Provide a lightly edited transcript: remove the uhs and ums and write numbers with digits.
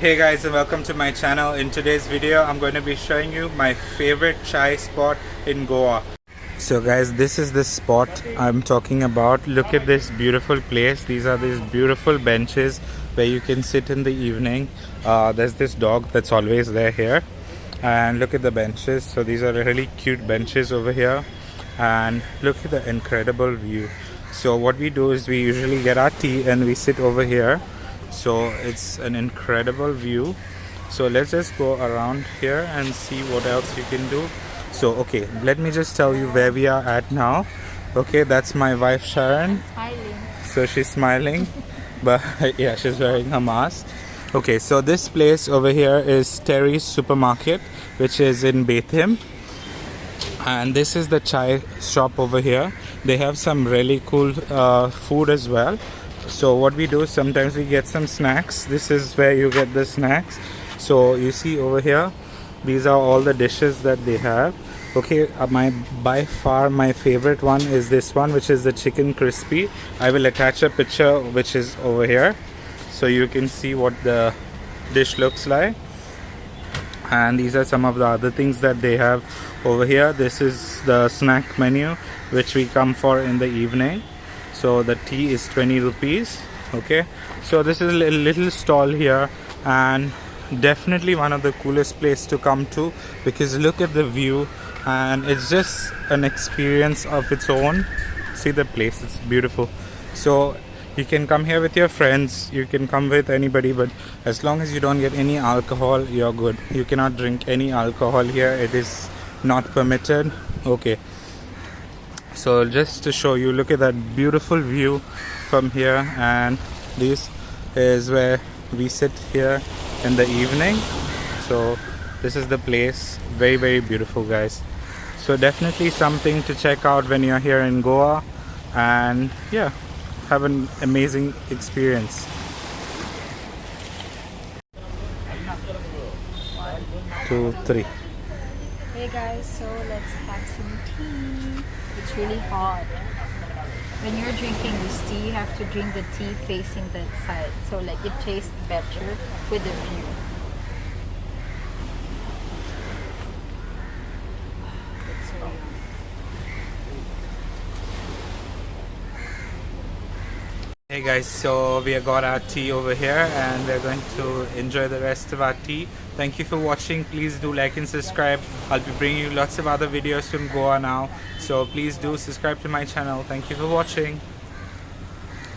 Hey guys, and welcome to my channel. In today's video I'm going to be showing you my favorite chai spot in Goa. So guys, this is the spot I'm talking about. Look at this beautiful place. These are these beautiful benches where you can sit in the evening. There's this dog that's always there here, and look at the benches. So these are really cute benches over here, and look at the incredible view. So what we do is we usually get our tea and we sit over here. So it's an incredible view. So let's just go around here and see what else you can do. So okay, let me just tell you where we are at now. Okay, that's my wife Sharon. Smiling. So she's smiling, but yeah, she's wearing her mask. Okay, so this place over here is Terry's Supermarket, which is in BETIM, and this is the chai shop over here. They have some really cool food as well. So what we do is sometimes we get some snacks. This is where you get the snacks. So you see over here, these are all the dishes that they have. Okay, by far my favorite one is this one, which is the chicken crispy. I will attach a picture which is over here so you can see what the dish looks like. And these are some of the other things that they have over here. This is the snack menu which we come for in the evening. So the tea is 20 rupees. Okay, so this is a little stall here, and definitely one of the coolest place to come to, because look at the view and it's just an experience of its own. See the place, it's beautiful. So you can come here with your friends, you can come with anybody, but as long as you don't get any alcohol, you're good. You cannot drink any alcohol here, it is not permitted. Okay, so just to show you, look at that beautiful view from here, and this is where we sit here in the evening. So this is the place, very beautiful guys. So definitely something to check out when you're here in Goa, and yeah, have an amazing experience. 2, 3. Hey guys, so let's have some tea. It's really hot. When you're drinking this tea, you have to drink the tea facing that side, so like it tastes better with the view. It's so yummy. Hey guys, so we have got our tea over here and we're going to enjoy the rest of our tea. Thank you for watching. Please do like and subscribe. I'll be bringing you lots of other videos from Goa now, so please do subscribe to my channel. Thank you for watching.